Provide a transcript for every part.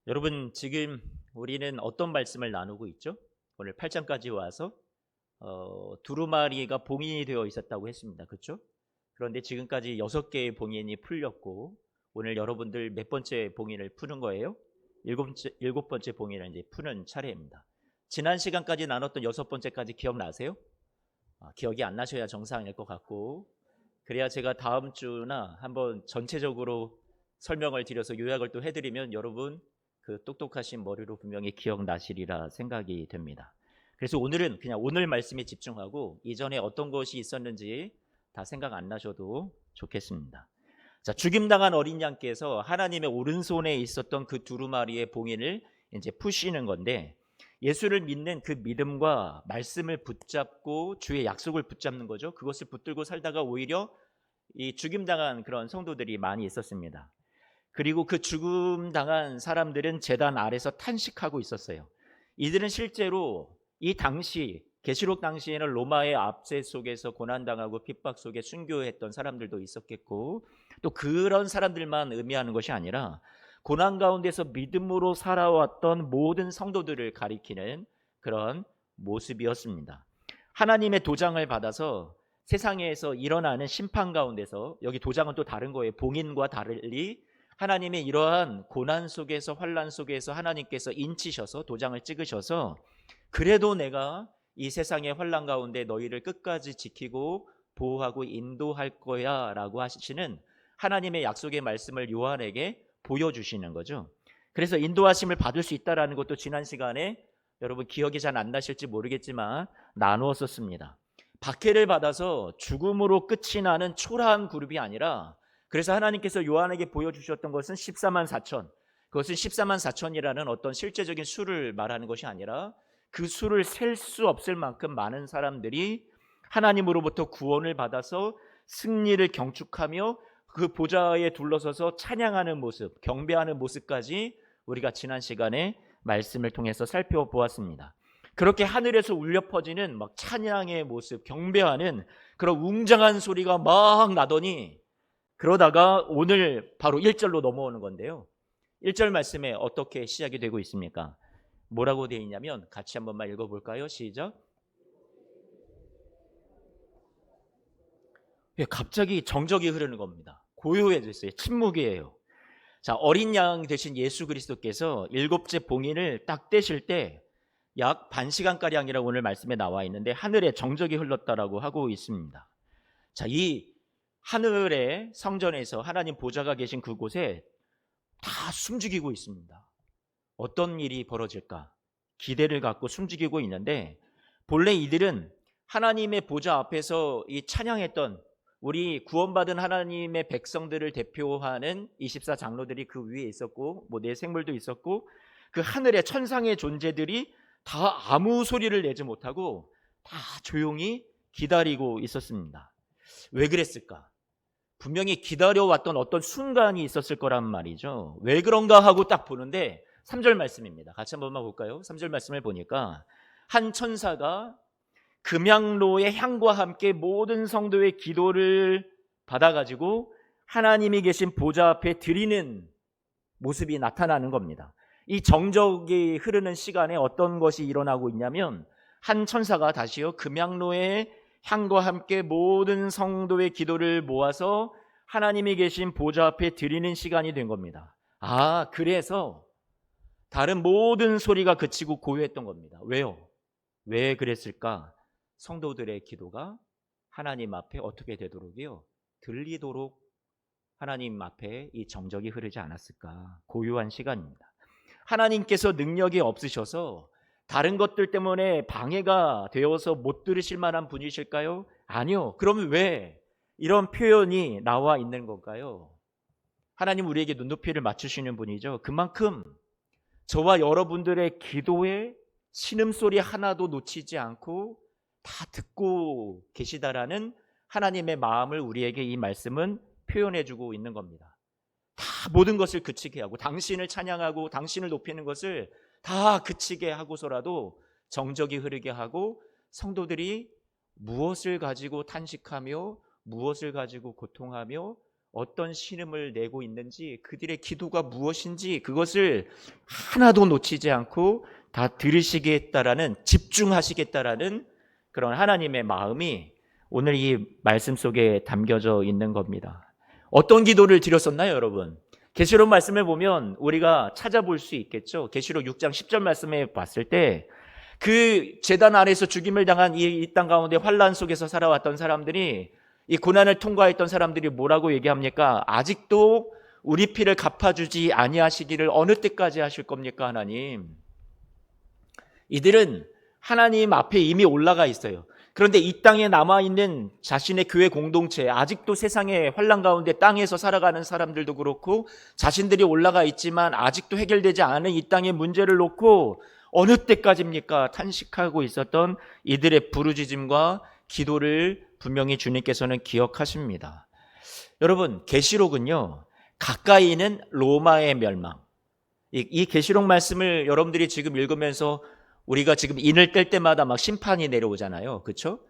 여러분, 지금 우리는 어떤 말씀을 나누고 있죠? 오늘 8장까지 와서 두루마리가 봉인이 되어 있었다고 했습니다. 그렇죠? 그런데 지금까지 6개의 봉인이 풀렸고, 오늘 여러분들 몇 번째 봉인을 푸는 거예요? 일곱 번째 봉인을 이제 푸는 차례입니다. 지난 시간까지 나눴던 6번째까지 기억나세요? 기억이 안 나셔야 정상일 것 같고, 그래야 제가 다음 주나 한번 전체적으로 설명을 드려서 요약을 또 해드리면 여러분 그 똑똑하신 머리로 분명히 기억나시리라 생각이 됩니다. 그래서 오늘은 그냥 오늘 말씀에 집중하고 이전에 어떤 것이 있었는지 다 생각 안 나셔도 좋겠습니다. 자, 죽임당한 어린 양께서 하나님의 오른손에 있었던 그 두루마리의 봉인을 이제 푸시는 건데, 예수를 믿는 그 믿음과 말씀을 붙잡고 주의 약속을 붙잡는 거죠. 그것을 붙들고 살다가 오히려 이 죽임당한 그런 성도들이 많이 있었습니다. 그리고 그 죽음당한 사람들은 제단 아래서 탄식하고 있었어요. 이들은 실제로 이 당시 계시록 당시에는 로마의 압제 속에서 고난당하고 핍박 속에 순교했던 사람들도 있었겠고, 또 그런 사람들만 의미하는 것이 아니라 고난 가운데서 믿음으로 살아왔던 모든 성도들을 가리키는 그런 모습이었습니다. 하나님의 도장을 받아서 세상에서 일어나는 심판 가운데서, 여기 도장은 또 다른 거예요. 봉인과 달리 하나님의 이러한 고난 속에서 환난 속에서 하나님께서 인치셔서 도장을 찍으셔서, 그래도 내가 이 세상의 환난 가운데 너희를 끝까지 지키고 보호하고 인도할 거야 라고 하시는 하나님의 약속의 말씀을 요한에게 보여주시는 거죠. 그래서 인도하심을 받을 수 있다는 것도 지난 시간에 여러분 기억이 잘 안 나실지 모르겠지만 나누었었습니다. 박해를 받아서 죽음으로 끝이 나는 초라한 그룹이 아니라, 그래서 하나님께서 요한에게 보여주셨던 것은 14만 4천, 그것은 14만 4천이라는 어떤 실제적인 수를 말하는 것이 아니라 그 수를 셀 수 없을 만큼 많은 사람들이 하나님으로부터 구원을 받아서 승리를 경축하며 그 보좌에 둘러서서 찬양하는 모습, 경배하는 모습까지 우리가 지난 시간에 말씀을 통해서 살펴보았습니다. 그렇게 하늘에서 울려 퍼지는 막 찬양의 모습, 경배하는 그런 웅장한 소리가 막 나더니, 그러다가 오늘 바로 1절로 넘어오는 건데요. 1절 말씀에 어떻게 시작이 되고 있습니까? 뭐라고 되어 있냐면, 같이 한 번만 읽어볼까요? 시작. 갑자기 정적이 흐르는 겁니다. 고요해졌어요. 침묵이에요. 자, 어린 양 되신 예수 그리스도께서 7째 봉인을 딱 떼실 때 약 반 시간가량이라고 오늘 말씀에 나와 있는데, 하늘에 정적이 흘렀다라고 하고 있습니다. 자, 이 하늘의 성전에서 하나님 보좌가 계신 그곳에 다 숨죽이고 있습니다. 어떤 일이 벌어질까 기대를 갖고 숨죽이고 있는데, 본래 이들은 하나님의 보좌 앞에서 이 찬양했던 우리 구원받은 하나님의 백성들을 대표하는 24 장로들이 그 위에 있었고, 내 생물도 있었고, 그 하늘의 천상의 존재들이 다 아무 소리를 내지 못하고 다 조용히 기다리고 있었습니다. 왜 그랬을까? 분명히 기다려왔던 어떤 순간이 있었을 거란 말이죠. 왜 그런가 하고 딱 보는데 3절 말씀입니다. 같이 한 번만 볼까요? 3절 말씀을 보니까 한 천사가 금양로의 향과 함께 모든 성도의 기도를 받아가지고 하나님이 계신 보좌 앞에 드리는 모습이 나타나는 겁니다. 이 정적이 흐르는 시간에 어떤 것이 일어나고 있냐면, 한 천사가 다시요 금양로의 향과 함께 모든 성도의 기도를 모아서 하나님이 계신 보좌 앞에 드리는 시간이 된 겁니다. 그래서 다른 모든 소리가 그치고 고요했던 겁니다. 왜요? 왜 그랬을까? 성도들의 기도가 하나님 앞에 어떻게 되도록이요? 들리도록 하나님 앞에 이 정적이 흐르지 않았을까? 고요한 시간입니다. 하나님께서 능력이 없으셔서 다른 것들 때문에 방해가 되어서 못 들으실 만한 분이실까요? 아니요. 그러면 왜 이런 표현이 나와 있는 건가요? 하나님 우리에게 눈높이를 맞추시는 분이죠. 그만큼 저와 여러분들의 기도에 신음소리 하나도 놓치지 않고 다 듣고 계시다라는 하나님의 마음을 우리에게 이 말씀은 표현해주고 있는 겁니다. 다 모든 것을 그치게 하고, 당신을 찬양하고 당신을 높이는 것을 다 그치게 하고서라도 정적이 흐르게 하고, 성도들이 무엇을 가지고 탄식하며 무엇을 가지고 고통하며 어떤 신음을 내고 있는지, 그들의 기도가 무엇인지 그것을 하나도 놓치지 않고 다 들으시겠다라는, 집중하시겠다라는 그런 하나님의 마음이 오늘 이 말씀 속에 담겨져 있는 겁니다. 어떤 기도를 드렸었나요, 여러분? 계시록 말씀을 보면 우리가 찾아볼 수 있겠죠. 계시록 6장 10절 말씀에 봤을 때 그 제단 아래에서 죽임을 당한 이 땅 가운데 환난 속에서 살아왔던 사람들이, 이 고난을 통과했던 사람들이 뭐라고 얘기합니까? 아직도 우리 피를 갚아주지 아니하시기를 어느 때까지 하실 겁니까, 하나님? 이들은 하나님 앞에 이미 올라가 있어요. 그런데 이 땅에 남아있는 자신의 교회 공동체, 아직도 세상의 환난 가운데 땅에서 살아가는 사람들도 그렇고 자신들이 올라가 있지만 아직도 해결되지 않은 이 땅의 문제를 놓고 어느 때까지입니까? 탄식하고 있었던 이들의 부르짖음과 기도를 분명히 주님께서는 기억하십니다. 여러분, 계시록은요, 가까이는 로마의 멸망. 이 계시록 말씀을 여러분들이 지금 읽으면서 우리가 지금 인을 뗄 때마다 막 심판이 내려오잖아요. 그렇죠?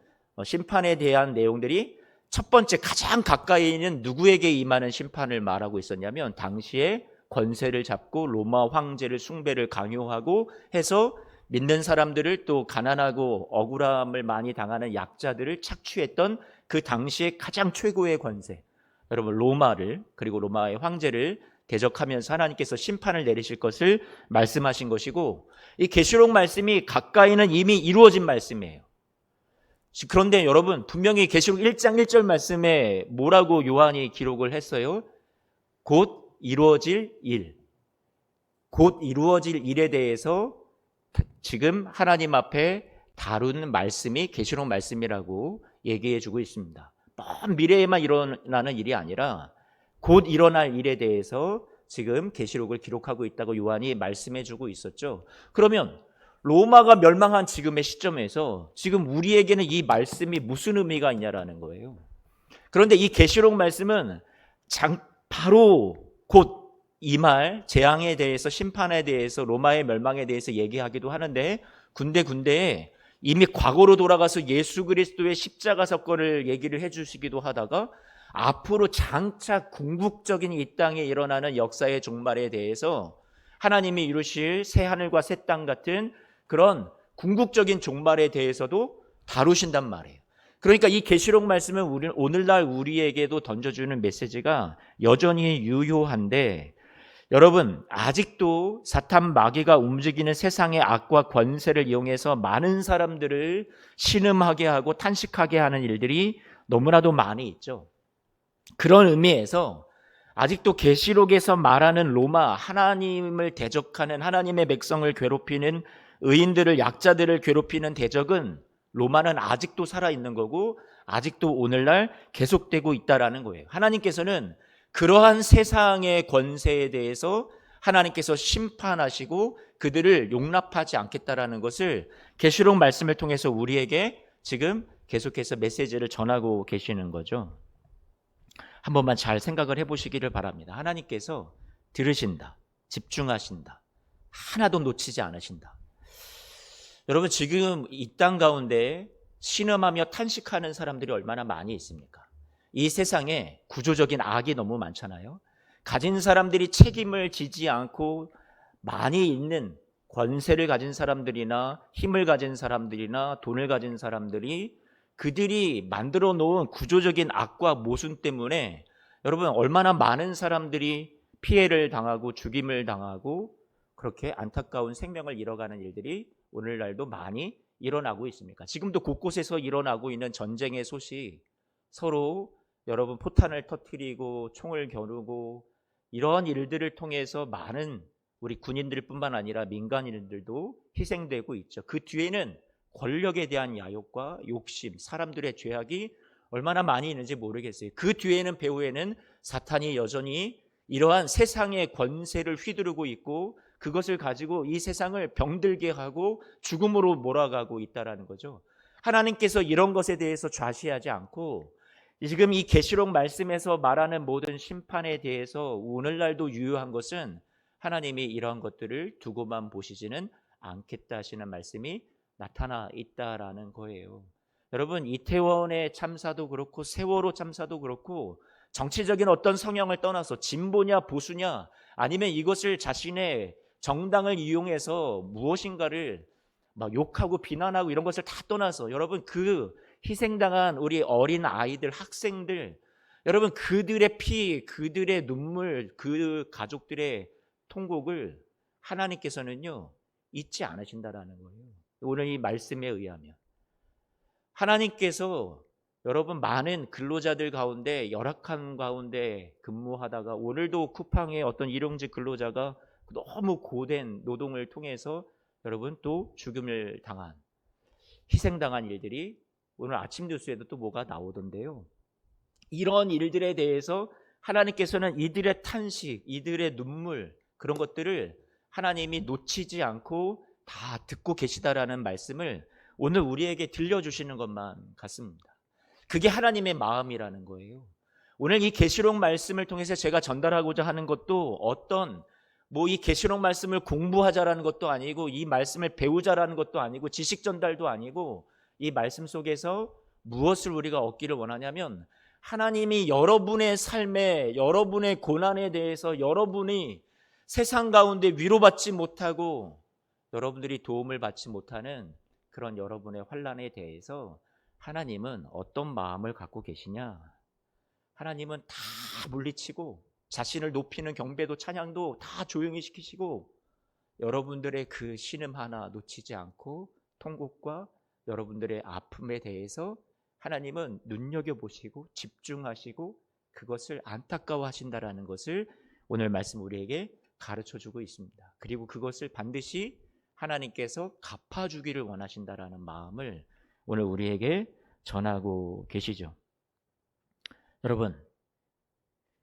심판에 대한 내용들이 첫 번째, 가장 가까이 있는 누구에게 임하는 심판을 말하고 있었냐면, 당시에 권세를 잡고 로마 황제를 숭배를 강요하고 해서 믿는 사람들을, 또 가난하고 억울함을 많이 당하는 약자들을 착취했던 그 당시에 가장 최고의 권세, 여러분 로마를, 그리고 로마의 황제를 대적하면서 하나님께서 심판을 내리실 것을 말씀하신 것이고, 이 계시록 말씀이 가까이는 이미 이루어진 말씀이에요. 그런데 여러분, 분명히 계시록 1장 1절 말씀에 뭐라고 요한이 기록을 했어요? 곧 이루어질 일, 곧 이루어질 일에 대해서 지금 하나님 앞에 다루는 말씀이 계시록 말씀이라고 얘기해 주고 있습니다. 먼 미래에만 일어나는 일이 아니라 곧 일어날 일에 대해서 지금 계시록을 기록하고 있다고 요한이 말씀해 주고 있었죠. 그러면 로마가 멸망한 지금의 시점에서 지금 우리에게는 이 말씀이 무슨 의미가 있냐라는 거예요. 그런데 이 계시록 말씀은 바로 곧 임할 재앙에 대해서, 심판에 대해서, 로마의 멸망에 대해서 얘기하기도 하는데, 군데군데 이미 과거로 돌아가서 예수 그리스도의 십자가 사건을 얘기를 해주시기도 하다가, 앞으로 장차 궁극적인 이 땅에 일어나는 역사의 종말에 대해서 하나님이 이루실 새 하늘과 새 땅 같은 그런 궁극적인 종말에 대해서도 다루신단 말이에요. 그러니까 이 계시록 말씀은 오늘날 우리에게도 던져주는 메시지가 여전히 유효한데, 여러분, 아직도 사탄 마귀가 움직이는 세상의 악과 권세를 이용해서 많은 사람들을 신음하게 하고 탄식하게 하는 일들이 너무나도 많이 있죠. 그런 의미에서 아직도 계시록에서 말하는 로마, 하나님을 대적하는, 하나님의 백성을 괴롭히는, 의인들을, 약자들을 괴롭히는 대적은, 로마는 아직도 살아있는 거고 아직도 오늘날 계속되고 있다라는 거예요. 하나님께서는 그러한 세상의 권세에 대해서 하나님께서 심판하시고 그들을 용납하지 않겠다라는 것을 계시록 말씀을 통해서 우리에게 지금 계속해서 메시지를 전하고 계시는 거죠. 한 번만 잘 생각을 해보시기를 바랍니다. 하나님께서 들으신다, 집중하신다, 하나도 놓치지 않으신다. 여러분, 지금 이 땅 가운데 신음하며 탄식하는 사람들이 얼마나 많이 있습니까? 이 세상에 구조적인 악이 너무 많잖아요. 가진 사람들이 책임을 지지 않고 많이 있는 권세를 가진 사람들이나 힘을 가진 사람들이나 돈을 가진 사람들이, 그들이 만들어 놓은 구조적인 악과 모순 때문에 여러분, 얼마나 많은 사람들이 피해를 당하고 죽임을 당하고 그렇게 안타까운 생명을 잃어가는 일들이 오늘날도 많이 일어나고 있습니까? 지금도 곳곳에서 일어나고 있는 전쟁의 소식, 서로 여러분 포탄을 터뜨리고 총을 겨누고 이러한 일들을 통해서 많은 우리 군인들뿐만 아니라 민간인들도 희생되고 있죠. 그 뒤에는 권력에 대한 야욕과 욕심, 사람들의 죄악이 얼마나 많이 있는지 모르겠어요. 그 뒤에는, 배후에는 사탄이 여전히 이러한 세상의 권세를 휘두르고 있고 그것을 가지고 이 세상을 병들게 하고 죽음으로 몰아가고 있다는 거죠. 하나님께서 이런 것에 대해서 좌시하지 않고 지금 이 계시록 말씀에서 말하는 모든 심판에 대해서 오늘날도 유효한 것은, 하나님이 이러한 것들을 두고만 보시지는 않겠다 하시는 말씀이 나타나 있다라는 거예요. 여러분, 이태원의 참사도 그렇고 세월호 참사도 그렇고 정치적인 어떤 성향을 떠나서 진보냐 보수냐 아니면 이것을 자신의 정당을 이용해서 무엇인가를 막 욕하고 비난하고 이런 것을 다 떠나서 여러분 그 희생당한 우리 어린 아이들, 학생들, 여러분 그들의 피, 그들의 눈물, 그 가족들의 통곡을 하나님께서는요 잊지 않으신다라는 거예요. 오늘 이 말씀에 의하면 하나님께서 여러분 많은 근로자들 가운데 열악한 가운데 근무하다가 오늘도 쿠팡의 어떤 일용직 근로자가 너무 고된 노동을 통해서 여러분 또 죽음을 당한 희생당한 일들이 오늘 아침 뉴스에도 또 뭐가 나오던데요. 이런 일들에 대해서 하나님께서는 이들의 탄식, 이들의 눈물 그런 것들을 하나님이 놓치지 않고 다 듣고 계시다라는 말씀을 오늘 우리에게 들려주시는 것만 같습니다. 그게 하나님의 마음이라는 거예요. 오늘 이 계시록 말씀을 통해서 제가 전달하고자 하는 것도 어떤 이 계시록 말씀을 공부하자라는 것도 아니고 이 말씀을 배우자라는 것도 아니고 지식 전달도 아니고 이 말씀 속에서 무엇을 우리가 얻기를 원하냐면 하나님이 여러분의 삶에 여러분의 고난에 대해서 여러분이 세상 가운데 위로받지 못하고 여러분들이 도움을 받지 못하는 그런 여러분의 환난에 대해서 하나님은 어떤 마음을 갖고 계시냐? 하나님은 다 물리치고 자신을 높이는 경배도 찬양도 다 조용히 시키시고 여러분들의 그 신음 하나 놓치지 않고 통곡과 여러분들의 아픔에 대해서 하나님은 눈여겨보시고 집중하시고 그것을 안타까워하신다라는 것을 오늘 말씀 우리에게 가르쳐주고 있습니다. 그리고 그것을 반드시 하나님께서 갚아주기를 원하신다라는 마음을 오늘 우리에게 전하고 계시죠. 여러분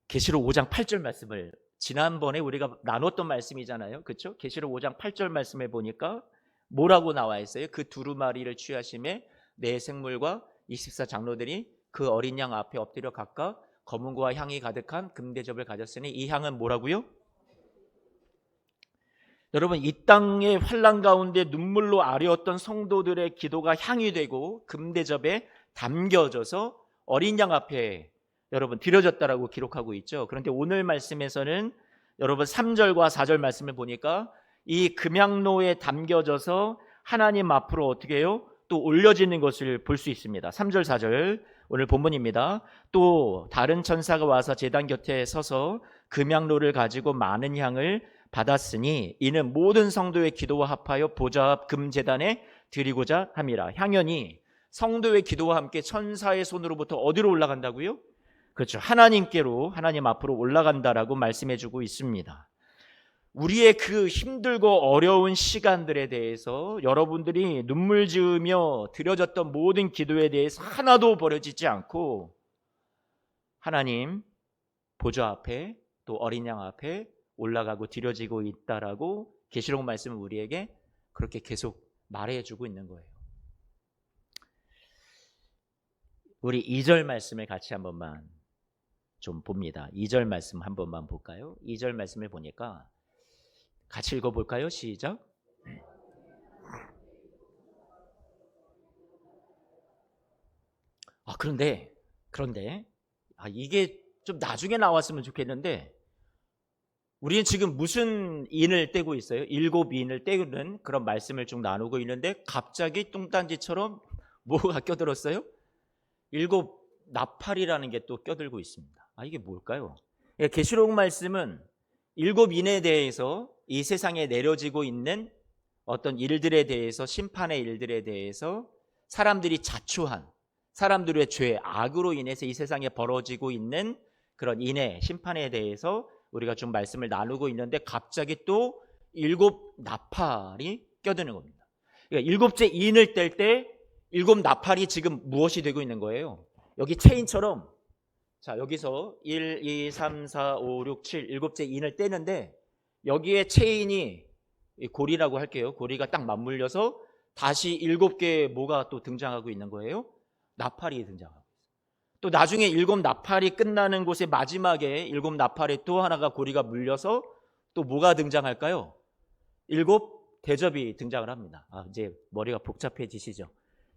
계시록 5장 8절 말씀을 지난번에 우리가 나눴던 말씀이잖아요. 그렇죠? 계시록 5장 8절 말씀에 보니까 뭐라고 나와 있어요? 그 두루마리를 취하심에 네 생물과 24 장로들이 그 어린 양 앞에 엎드려 각각 검은고와 향이 가득한 금대접을 가졌으니 이 향은 뭐라고요? 여러분 이 땅의 환난 가운데 눈물로 아뢰었던 성도들의 기도가 향이 되고 금대접에 담겨져서 어린 양 앞에 여러분 드려졌다라고 기록하고 있죠. 그런데 오늘 말씀에서는 여러분 3절과 4절 말씀을 보니까 이 금향로에 담겨져서 하나님 앞으로 어떻게 해요? 또 올려지는 것을 볼 수 있습니다. 3절 4절 오늘 본문입니다. 또 다른 천사가 와서 제단 곁에 서서 금향로를 가지고 많은 향을 받았으니 이는 모든 성도의 기도와 합하여 보좌 앞 금제단에 드리고자 함이라. 향연이 성도의 기도와 함께 천사의 손으로부터 어디로 올라간다고요? 그렇죠. 하나님께로 하나님 앞으로 올라간다라고 말씀해주고 있습니다. 우리의 그 힘들고 어려운 시간들에 대해서 여러분들이 눈물 지으며 드려졌던 모든 기도에 대해서 하나도 버려지지 않고 하나님 보좌 앞에 또 어린 양 앞에 올라가고 드려지고 있다라고 계시록 말씀을 우리에게 그렇게 계속 말해주고 있는 거예요. 우리 2절 말씀을 같이 한 번만 좀 봅니다. 2절 말씀 한 번만 볼까요? 2절 말씀을 보니까 같이 읽어볼까요? 시작. 그런데 이게 좀 나중에 나왔으면 좋겠는데 우리는 지금 무슨 인을 떼고 있어요? 7인을 떼는 그런 말씀을 좀 나누고 있는데 갑자기 뚱딴지처럼 뭐가 껴들었어요? 7 나팔이라는 게 또 껴들고 있습니다. 이게 뭘까요? 계시록 말씀은 7인에 대해서 이 세상에 내려지고 있는 어떤 일들에 대해서 심판의 일들에 대해서 사람들이 자초한 사람들의 죄, 악으로 인해서 이 세상에 벌어지고 있는 그런 인의 심판에 대해서 우리가 좀 말씀을 나누고 있는데 갑자기 또 7 나팔이 껴드는 겁니다. 그러니까 7째 인을 뗄 때 7 나팔이 지금 무엇이 되고 있는 거예요? 여기 체인처럼 자 여기서 1, 2, 3, 4, 5, 6, 7 7째 인을 떼는데 여기에 체인이 고리라고 할게요. 고리가 딱 맞물려서 다시 7개의 뭐가 또 등장하고 있는 거예요? 나팔이 등장하고 있어요. 또 나중에 7 나팔이 끝나는 곳에 마지막에 7 나팔에 또 하나가 고리가 물려서 또 뭐가 등장할까요? 7 대접이 등장을 합니다. 이제 머리가 복잡해지시죠?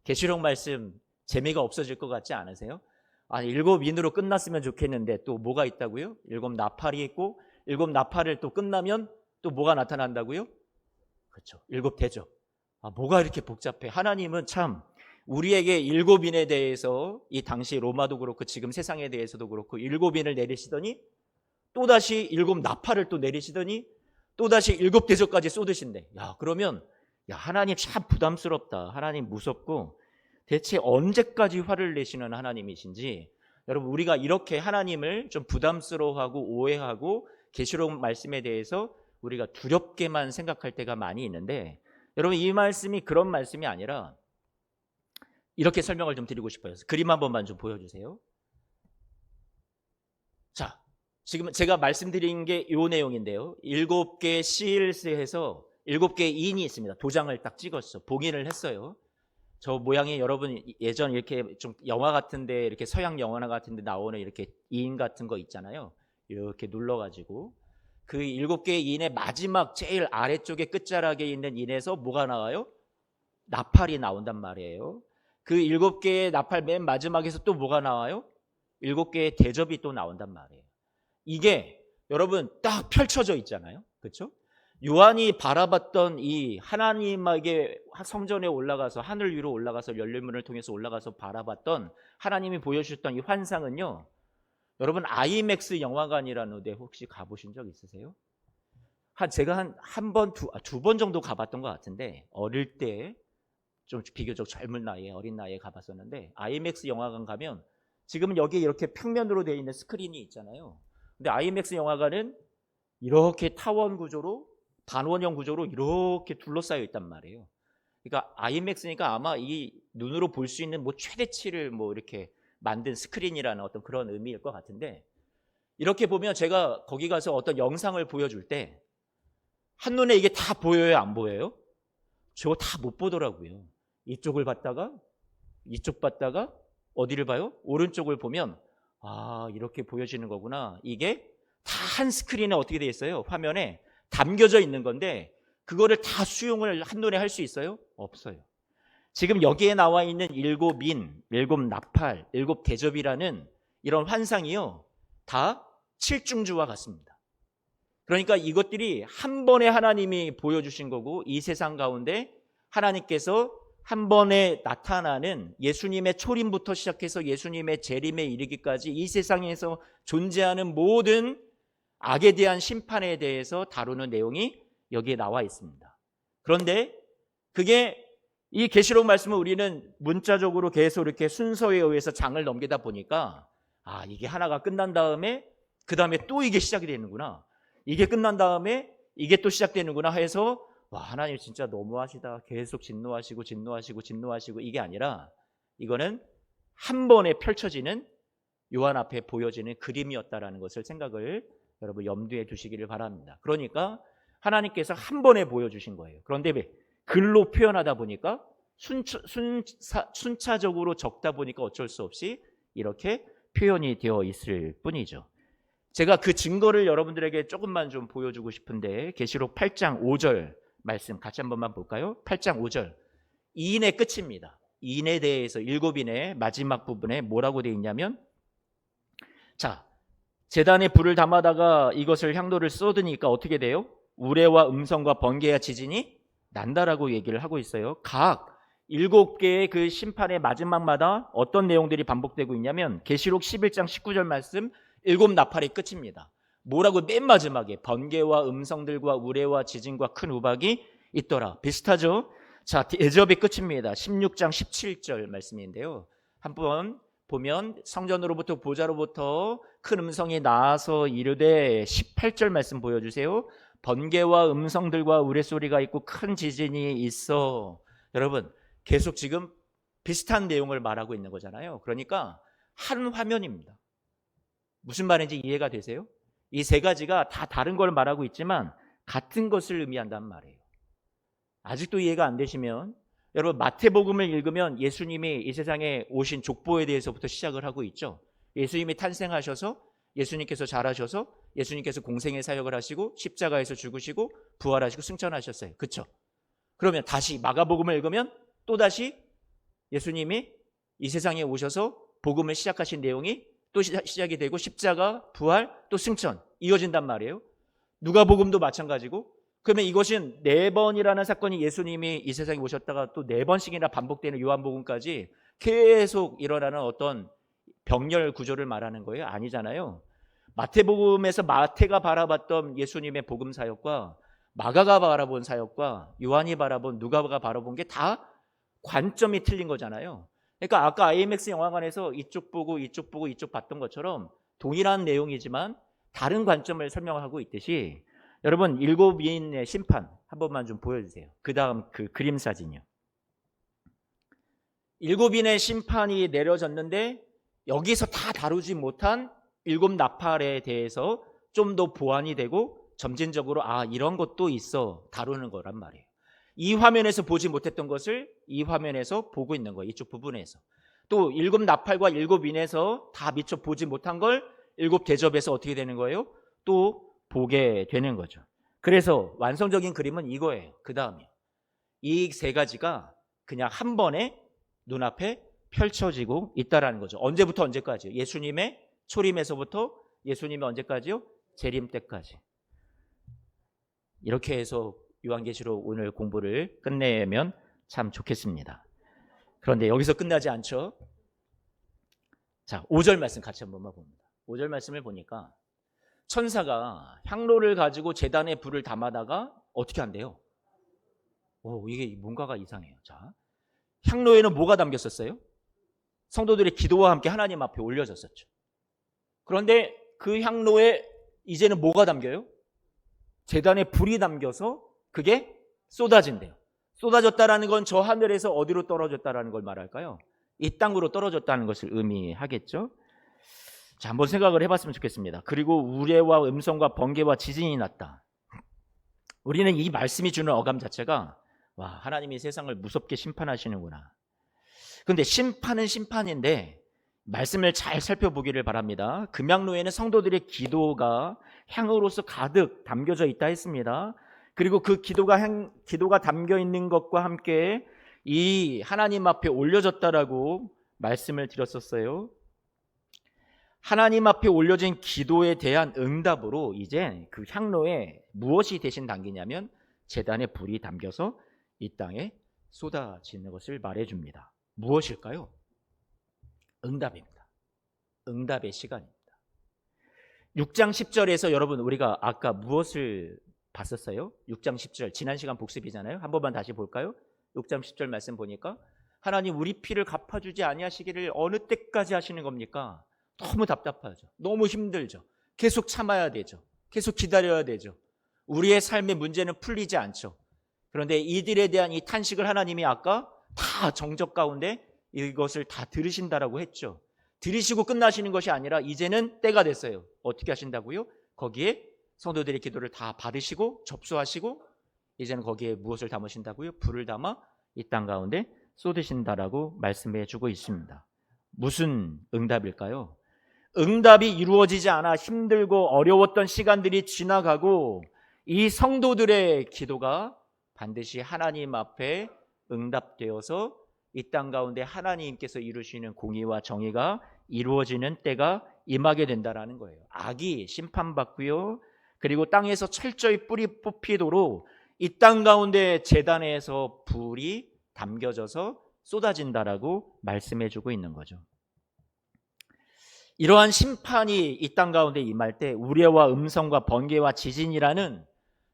계시록 말씀 재미가 없어질 것 같지 않으세요? 아니, 7인으로 끝났으면 좋겠는데 또 뭐가 있다고요? 7나팔이 있고 7나팔을 또 끝나면 또 뭐가 나타난다고요? 그렇죠. 7대접. 뭐가 이렇게 복잡해? 하나님은 참 우리에게 7인에 대해서 이 당시 로마도 그렇고 지금 세상에 대해서도 그렇고 7인을 내리시더니 또다시 7나팔을 또 내리시더니 또다시 7대접까지 쏟으신대. 그러면 하나님 참 부담스럽다. 하나님 무섭고 대체 언제까지 화를 내시는 하나님이신지, 여러분 우리가 이렇게 하나님을 좀 부담스러워하고 오해하고 계시록 말씀에 대해서 우리가 두렵게만 생각할 때가 많이 있는데, 여러분 이 말씀이 그런 말씀이 아니라 이렇게 설명을 좀 드리고 싶어요. 그림 한 번만 좀 보여주세요. 자, 지금 제가 말씀드린 게 이 내용인데요. 7개 시일스에서 7개의 인이 있습니다. 도장을 딱 찍었어. 봉인을 했어요. 저 모양이 여러분 예전 이렇게 좀 영화 같은데, 이렇게 서양 영화 같은데 나오는 이렇게 인 같은 거 있잖아요. 이렇게 눌러가지고 그 7개의 인의 마지막 제일 아래쪽에 끝자락에 있는 인에서 뭐가 나와요? 나팔이 나온단 말이에요. 그 7개의 나팔 맨 마지막에서 또 뭐가 나와요? 7개의 대접이 또 나온단 말이에요. 이게 여러분 딱 펼쳐져 있잖아요. 그렇죠? 요한이 바라봤던 이 하나님에게 성전에 올라가서 하늘 위로 올라가서 열린문을 통해서 올라가서 바라봤던 하나님이 보여주셨던 이 환상은요, 여러분 아이맥스 영화관이라는 데 혹시 가보신 적 있으세요? 제가 한 번, 두 번 정도 가봤던 것 같은데, 어릴 때 좀 비교적 젊은 나이에, 어린 나이에 가봤었는데, 아이맥스 영화관 가면 지금 여기 이렇게 평면으로 되어 있는 스크린이 있잖아요. 근데 아이맥스 영화관은 이렇게 타원 구조로, 반원형 구조로 이렇게 둘러싸여 있단 말이에요. 그러니까 아이맥스니까 아마 이 눈으로 볼 수 있는 뭐 최대치를 뭐 이렇게 만든 스크린이라는 어떤 그런 의미일 것 같은데, 이렇게 보면 제가 거기 가서 어떤 영상을 보여줄 때 한눈에 이게 다 보여요, 안 보여요? 저거 다 못 보더라고요. 이쪽을 봤다가 이쪽 봤다가 어디를 봐요? 오른쪽을 보면 이렇게 보여지는 거구나. 이게 다 한 스크린에 어떻게 되어 있어요? 화면에 담겨져 있는 건데 그거를 다 수용을 한눈에 할 수 있어요? 없어요. 지금 여기에 나와 있는 7인, 7나팔, 7대접이라는 이런 환상이요, 다 칠중주와 같습니다. 그러니까 이것들이 한 번에 하나님이 보여주신 거고, 이 세상 가운데 하나님께서 한 번에 나타나는 예수님의 초림부터 시작해서 예수님의 재림에 이르기까지 이 세상에서 존재하는 모든 악에 대한 심판에 대해서 다루는 내용이 여기에 나와 있습니다. 그런데 그게 이 계시록 말씀을 우리는 문자적으로 계속 이렇게 순서에 의해서 장을 넘기다 보니까 이게 하나가 끝난 다음에 그 다음에 또 이게 시작이 되는구나, 이게 끝난 다음에 이게 또 시작되는구나 해서 하나님 진짜 너무하시다, 계속 진노하시고 이게 아니라 이거는 한 번에 펼쳐지는 요한 앞에 보여지는 그림이었다라는 것을 생각을 여러분 염두에 두시기를 바랍니다. 그러니까 하나님께서 한 번에 보여주신 거예요. 그런데 왜 글로 표현하다 보니까 순차적으로 적다 보니까 어쩔 수 없이 이렇게 표현이 되어 있을 뿐이죠. 제가 그 증거를 여러분들에게 조금만 좀 보여주고 싶은데, 계시록 8장 5절 말씀 같이 한 번만 볼까요? 8장 5절, 이인의 끝입니다. 이인에 대해서 7인의 마지막 부분에 뭐라고 되어 있냐면, 자, 제단에 불을 담아다가 이것을 향로를 쏟으니까 어떻게 돼요? 우레와 음성과 번개와 지진이 난다라고 얘기를 하고 있어요. 각 7개의 그 심판의 마지막마다 어떤 내용들이 반복되고 있냐면, 계시록 11장 19절 말씀, 7나팔이 끝입니다. 뭐라고? 맨 마지막에 번개와 음성들과 우레와 지진과 큰 우박이 있더라. 비슷하죠? 자, 대접이 끝입니다. 16장 17절 말씀인데요, 한번 보면 성전으로부터 보좌로부터 큰 음성이 나와서 이르되, 18절 말씀 보여주세요. 번개와 음성들과 우레소리가 있고 큰 지진이 있어. 여러분 계속 지금 비슷한 내용을 말하고 있는 거잖아요. 그러니까 한 화면입니다. 무슨 말인지 이해가 되세요? 이 세 가지가 다 다른 걸 말하고 있지만 같은 것을 의미한단 말이에요. 아직도 이해가 안 되시면 여러분 마태복음을 읽으면 예수님이 이 세상에 오신 족보에 대해서부터 시작을 하고 있죠. 예수님이 탄생하셔서, 예수님께서 자라셔서, 예수님께서 공생의 사역을 하시고 십자가에서 죽으시고 부활하시고 승천하셨어요. 그렇죠? 그러면 다시 마가복음을 읽으면 또다시 예수님이 이 세상에 오셔서 복음을 시작하신 내용이 또 시작이 되고 십자가, 부활, 또 승천 이어진단 말이에요. 누가복음도 마찬가지고. 그러면 이것은 4번이라는 사건이 예수님이 이 세상에 오셨다가 또 4번씩이나 반복되는 요한복음까지 계속 일어나는 어떤 병렬 구조를 말하는 거예요? 아니잖아요. 마태복음에서 마태가 바라봤던 예수님의 복음 사역과 마가가 바라본 사역과 요한이 바라본 누가가 바라본 게 다 관점이 틀린 거잖아요. 그러니까 아까 IMAX 영화관에서 이쪽 보고 이쪽 보고 이쪽 봤던 것처럼 동일한 내용이지만 다른 관점을 설명하고 있듯이 여러분 7인의 심판 한 번만 좀 보여주세요. 그 다음 그 그림 사진이요. 7인의 심판이 내려졌는데 여기서 다 다루지 못한 7 나팔에 대해서 좀 더 보완이 되고 점진적으로 이런 것도 있어 다루는 거란 말이에요. 이 화면에서 보지 못했던 것을 이 화면에서 보고 있는 거예요. 이쪽 부분에서. 또 7 나팔과 7인에서 다 미처 보지 못한 걸 7 대접에서 어떻게 되는 거예요? 또 보게 되는 거죠. 그래서 완성적인 그림은 이거예요. 그 다음이요. 이 3가지가 그냥 한 번에 눈앞에 펼쳐지고 있다라는 거죠. 언제부터 언제까지요? 예수님의 초림에서부터 예수님의 언제까지요? 재림 때까지. 이렇게 해서 요한계시록 오늘 공부를 끝내면 참 좋겠습니다. 그런데 여기서 끝나지 않죠. 자, 5절 말씀 같이 한 번만 봅니다. 5절 말씀을 보니까 천사가 향로를 가지고 제단에 불을 담아다가 어떻게 한대요? 이게 뭔가가 이상해요. 자, 향로에는 뭐가 담겼었어요? 성도들의 기도와 함께 하나님 앞에 올려졌었죠. 그런데 그 향로에 이제는 뭐가 담겨요? 제단에 불이 담겨서 그게 쏟아진대요. 쏟아졌다라는 건 저 하늘에서 어디로 떨어졌다라는 걸 말할까요? 이 땅으로 떨어졌다는 것을 의미하겠죠. 자, 한번 생각을 해봤으면 좋겠습니다. 그리고 우레와 음성과 번개와 지진이 났다. 우리는 이 말씀이 주는 어감 자체가 하나님이 세상을 무섭게 심판하시는구나. 그런데 심판은 심판인데 말씀을 잘 살펴보기를 바랍니다. 금양로에는 성도들의 기도가 향으로서 가득 담겨져 있다 했습니다. 그리고 그 기도가 담겨 있는 것과 함께 이 하나님 앞에 올려졌다라고 말씀을 드렸었어요. 하나님 앞에 올려진 기도에 대한 응답으로 이제 그 향로에 무엇이 대신 담기냐면 제단에 불이 담겨서 이 땅에 쏟아지는 것을 말해줍니다. 무엇일까요? 응답입니다. 응답의 시간입니다. 6장 10절에서 여러분 우리가 아까 무엇을 봤었어요? 6장 10절 지난 시간 복습이잖아요. 한 번만 다시 볼까요? 6장 10절 말씀 보니까 하나님 우리 피를 갚아주지 아니하시기를 어느 때까지 하시는 겁니까? 너무 답답하죠. 너무 힘들죠. 계속 참아야 되죠. 계속 기다려야 되죠. 우리의 삶의 문제는 풀리지 않죠. 그런데 이들에 대한 이 탄식을 하나님이 아까 다 정적 가운데 이것을 다 들으신다라고 했죠. 들으시고 끝나시는 것이 아니라 이제는 때가 됐어요. 어떻게 하신다고요? 거기에 성도들의 기도를 다 받으시고 접수하시고 이제는 거기에 무엇을 담으신다고요? 불을 담아 이 땅 가운데 쏟으신다라고 말씀해 주고 있습니다. 무슨 응답일까요? 응답이 이루어지지 않아 힘들고 어려웠던 시간들이 지나가고 이 성도들의 기도가 반드시 하나님 앞에 응답되어서 이 땅 가운데 하나님께서 이루시는 공의와 정의가 이루어지는 때가 임하게 된다라는 거예요. 악이 심판받고요. 그리고 땅에서 철저히 뿌리 뽑히도록 이 땅 가운데 제단에서 불이 담겨져서 쏟아진다라고 말씀해 주고 있는 거죠. 이러한 심판이 이 땅 가운데 임할 때 우레와 음성과 번개와 지진이라는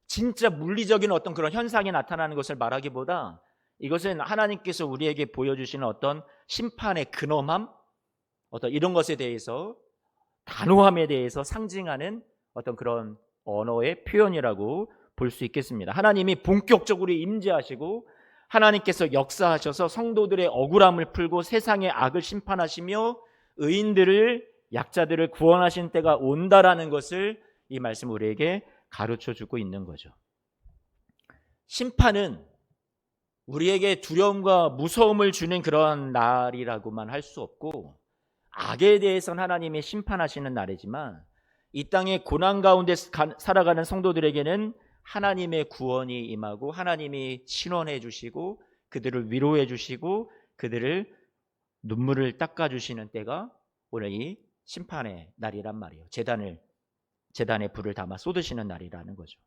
진짜 물리적인 어떤 그런 현상이 나타나는 것을 말하기보다 이것은 하나님께서 우리에게 보여주시는 어떤 심판의 근엄함, 어떤 이런 것에 대해서 단호함에 대해서 상징하는 어떤 그런 언어의 표현이라고 볼 수 있겠습니다. 하나님이 본격적으로 임재하시고 하나님께서 역사하셔서 성도들의 억울함을 풀고 세상의 악을 심판하시며 의인들을 약자들을 구원하신 때가 온다라는 것을 이 말씀 우리에게 가르쳐주고 있는 거죠. 심판은 우리에게 두려움과 무서움을 주는 그런 날이라고만 할 수 없고 악에 대해서는 하나님이 심판하시는 날이지만 이 땅의 고난 가운데 살아가는 성도들에게는 하나님의 구원이 임하고 하나님이 신원해 주시고 그들을 위로해 주시고 그들을 눈물을 닦아주시는 때가 오늘 이 심판의 날이란 말이에요. 재단에 불을 담아 쏟으시는 날이라는 거죠.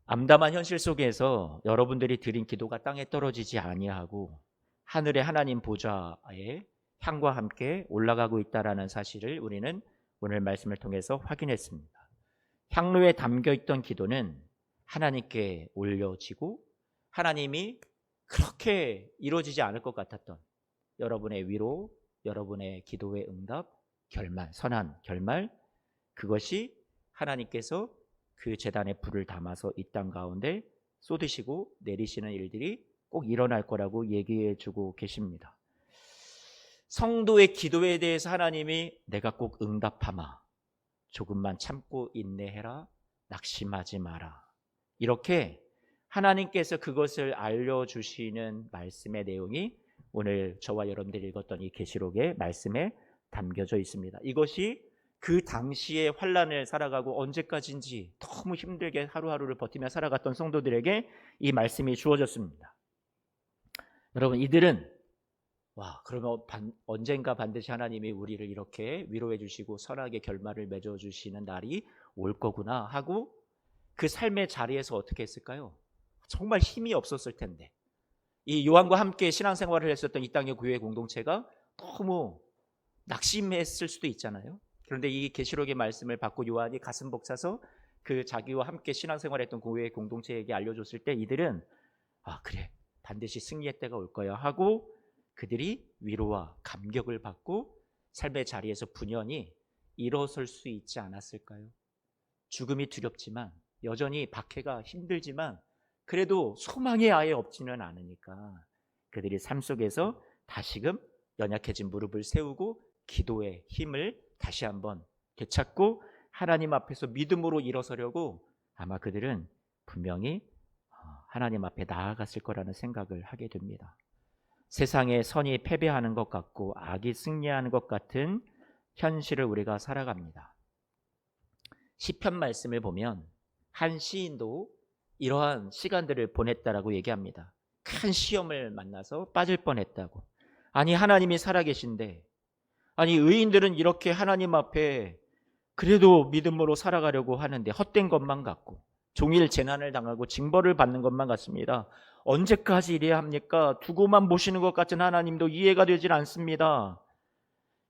암담한 현실 속에서 여러분들이 드린 기도가 땅에 떨어지지 아니하고 하늘의 하나님 보좌에 향과 함께 올라가고 있다라는 사실을 우리는 오늘 말씀을 통해서 확인했습니다. 향로에 담겨있던 기도는 하나님께 올려지고 하나님이 그렇게 이루어지지 않을 것 같았던 여러분의 위로, 여러분의 기도의 응답, 결말, 선한 결말, 그것이 하나님께서 그 제단에 불을 담아서 이 땅 가운데 쏟으시고 내리시는 일들이 꼭 일어날 거라고 얘기해 주고 계십니다. 성도의 기도에 대해서 하나님이 내가 꼭 응답하마, 조금만 참고 인내해라, 낙심하지 마라, 이렇게 하나님께서 그것을 알려주시는 말씀의 내용이 오늘 저와 여러분들이 읽었던 이 계시록의 말씀에 담겨져 있습니다. 이것이 그 당시의 환난을 살아가고 언제까지인지 너무 힘들게 하루하루를 버티며 살아갔던 성도들에게 이 말씀이 주어졌습니다. 여러분, 이들은 그러면 언젠가 반드시 하나님이 우리를 이렇게 위로해 주시고 선하게 결말을 맺어 주시는 날이 올 거구나 하고 그 삶의 자리에서 어떻게 했을까요? 정말 힘이 없었을 텐데 이 요한과 함께 신앙생활을 했었던 이 땅의 교회 공동체가 너무 낙심했을 수도 있잖아요. 그런데 이 계시록의 말씀을 받고 요한이 가슴 벅차서 그 자기와 함께 신앙생활했던 교회 공동체에게 알려줬을 때 이들은 그래, 반드시 승리의 때가 올 거야 하고 그들이 위로와 감격을 받고 삶의 자리에서 분연히 일어설 수 있지 않았을까요? 죽음이 두렵지만 여전히 박해가 힘들지만 그래도 소망이 아예 없지는 않으니까 그들이 삶 속에서 다시금 연약해진 무릎을 세우고 기도의 힘을 다시 한번 되찾고 하나님 앞에서 믿음으로 일어서려고 아마 그들은 분명히 하나님 앞에 나아갔을 거라는 생각을 하게 됩니다. 세상에 선이 패배하는 것 같고 악이 승리하는 것 같은 현실을 우리가 살아갑니다. 시편 말씀을 보면 한 시인도 이러한 시간들을 보냈다라고 얘기합니다. 큰 시험을 만나서 빠질 뻔했다고. 아니, 하나님이 살아계신데, 아니 의인들은 이렇게 하나님 앞에 그래도 믿음으로 살아가려고 하는데 헛된 것만 같고 종일 재난을 당하고 징벌을 받는 것만 같습니다. 언제까지 이래야 합니까? 두고만 보시는 것 같은 하나님도 이해가 되질 않습니다.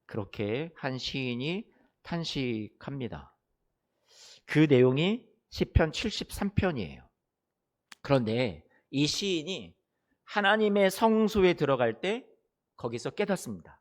그렇게 한 시인이 탄식합니다. 그 내용이 시편 73편이에요. 그런데 이 시인이 하나님의 성소에 들어갈 때 거기서 깨닫습니다.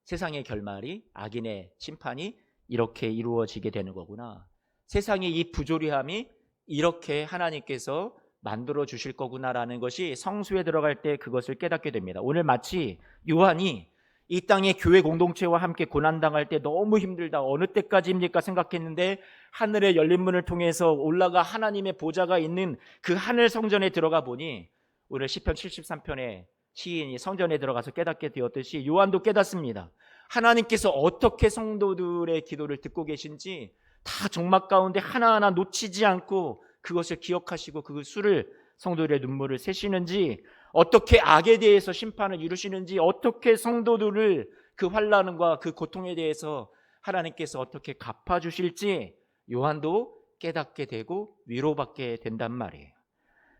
세상의 결말이, 악인의 심판이 이렇게 이루어지게 되는 거구나. 세상의 이 부조리함이 이렇게 하나님께서 만들어 주실 거구나라는 것이 성소에 들어갈 때 그것을 깨닫게 됩니다. 오늘 마치 요한이 이 땅의 교회 공동체와 함께 고난당할 때 너무 힘들다, 어느 때까지입니까 생각했는데 하늘의 열린 문을 통해서 올라가 하나님의 보좌가 있는 그 하늘 성전에 들어가 보니 오늘 시편 73편에 시인이 성전에 들어가서 깨닫게 되었듯이 요한도 깨닫습니다. 하나님께서 어떻게 성도들의 기도를 듣고 계신지 다 종막 가운데 하나하나 놓치지 않고 그것을 기억하시고 그 수를 성도들의 눈물을 세시는지, 어떻게 악에 대해서 심판을 이루시는지, 어떻게 성도들을 그 환난과 그 고통에 대해서 하나님께서 어떻게 갚아주실지 요한도 깨닫게 되고 위로받게 된단 말이에요.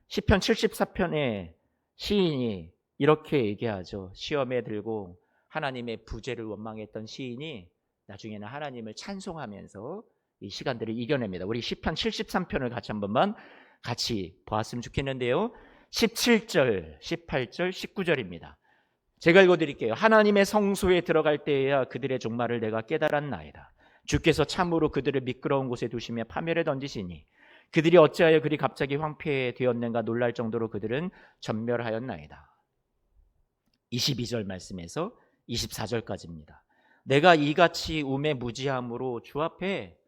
시편 74편에 시인이 이렇게 얘기하죠. 시험에 들고 하나님의 부재를 원망했던 시인이 나중에는 하나님을 찬송하면서 이 시간들을 이겨냅니다. 우리 시편 73편을 같이 보았으면 좋겠는데요. 17절, 18절, 19절입니다. 제가 읽어드릴게요. 하나님의 성소에 들어갈 때에야 그들의 종말을 내가 깨달았나이다. 주께서 참으로 그들을 미끄러운 곳에 두시며 파멸에 던지시니 그들이 어찌하여 그리 갑자기 황폐되었는가 놀랄 정도로 그들은 전멸하였나이다. 22절 말씀에서 24절까지입니다. 내가 이같이 우매 무지함으로 주 앞에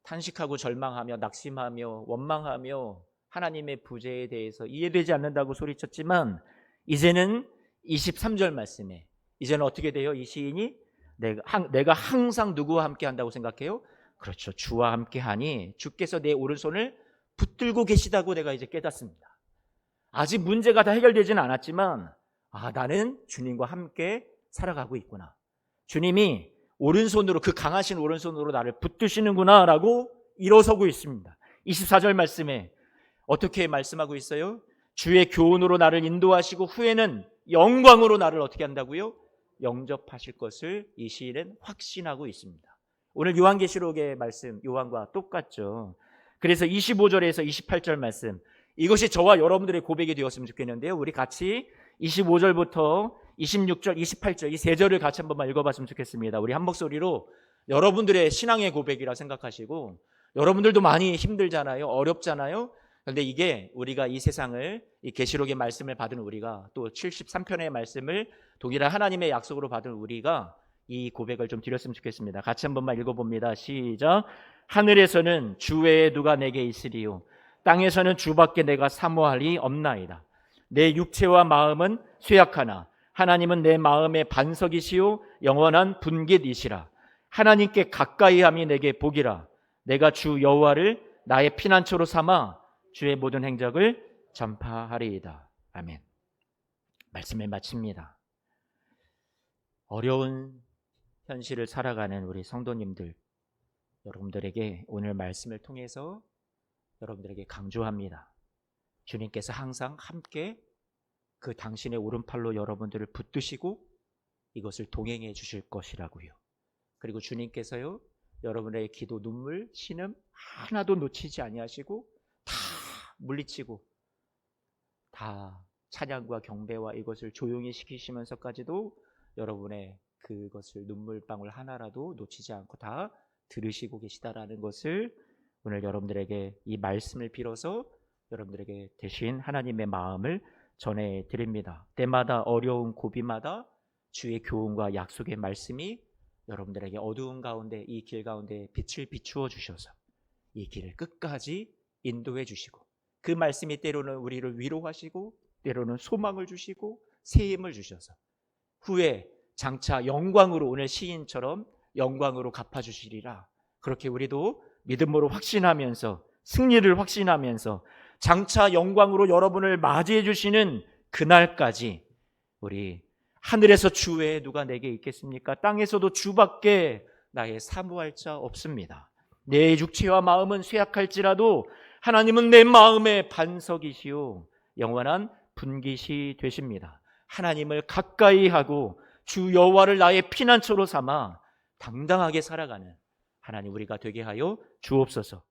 탄식하고 절망하며 낙심하며 원망하며 하나님의 부재에 대해서 이해되지 않는다고 소리쳤지만 이제는 23절 말씀에 이제는 어떻게 돼요? 이 시인이 내가 항상 누구와 함께 한다고 생각해요? 그렇죠. 주와 함께 하니 주께서 내 오른손을 붙들고 계시다고 내가 이제 깨닫습니다. 아직 문제가 다 해결되지는 않았지만 아, 나는 주님과 함께 살아가고 있구나. 주님이 오른손으로, 그 강하신 오른손으로 나를 붙드시는구나 라고 일어서고 있습니다. 24절 말씀에 어떻게 말씀하고 있어요? 주의 교훈으로 나를 인도하시고 후에는 영광으로 나를 어떻게 한다고요? 영접하실 것을 이 시인은 확신하고 있습니다. 오늘 요한계시록의 말씀, 요한과 똑같죠. 그래서 25절에서 28절 말씀, 이것이 저와 여러분들의 고백이 되었으면 좋겠는데요. 우리 같이 25절부터 26절, 28절 이 세 절을 같이 한 번만 읽어봤으면 좋겠습니다. 우리 한 목소리로 여러분들의 신앙의 고백이라 생각하시고, 여러분들도 많이 힘들잖아요. 어렵잖아요. 그런데 이게 우리가 이 세상을, 이 계시록의 말씀을 받은 우리가, 또 73편의 말씀을 동일한 하나님의 약속으로 받은 우리가 이 고백을 좀 드렸으면 좋겠습니다. 같이 한 번만 읽어봅니다. 시작. 하늘에서는 주 외에 누가 내게 있으리요, 땅에서는 주밖에 내가 사모할이 없나이다. 내 육체와 마음은 쇠약하나 하나님은 내 마음의 반석이시요 영원한 분깃이시라. 하나님께 가까이함이 내게 복이라. 내가 주 여호와를 나의 피난처로 삼아 주의 모든 행적을 전파하리이다. 아멘. 말씀을 마칩니다. 어려운 현실을 살아가는 우리 성도님들, 여러분들에게 오늘 말씀을 통해서 여러분들에게 강조합니다. 주님께서 항상 함께 그 당신의 오른팔로 여러분들을 붙드시고 이것을 동행해 주실 것이라고요. 그리고 주님께서요, 여러분의 기도, 눈물, 신음 하나도 놓치지 아니하시고 다 물리치고 다 찬양과 경배와 이것을 조용히 시키시면서까지도 여러분의 그것을 눈물방울 하나라도 놓치지 않고 다 들으시고 계시다라는 것을 오늘 여러분들에게 이 말씀을 빌어서 여러분들에게 대신 하나님의 마음을 전해드립니다. 때마다 어려운 고비마다 주의 교훈과 약속의 말씀이 여러분들에게 어두운 가운데, 이 길 가운데 빛을 비추어 주셔서 이 길을 끝까지 인도해 주시고, 그 말씀이 때로는 우리를 위로하시고 때로는 소망을 주시고 새 힘을 주셔서 후에 장차 영광으로, 오늘 시인처럼 영광으로 갚아주시리라. 그렇게 우리도 믿음으로 확신하면서, 승리를 확신하면서 장차 영광으로 여러분을 맞이해 주시는 그날까지 우리 하늘에서 주 외에 누가 내게 있겠습니까? 땅에서도 주밖에 나의 사모할 자 없습니다. 내 육체와 마음은 쇠약할지라도 하나님은 내 마음의 반석이시요 영원한 분깃이 되십니다. 하나님을 가까이 하고 주 여호와를 나의 피난처로 삼아 당당하게 살아가는 하나님 우리가 되게 하여 주옵소서.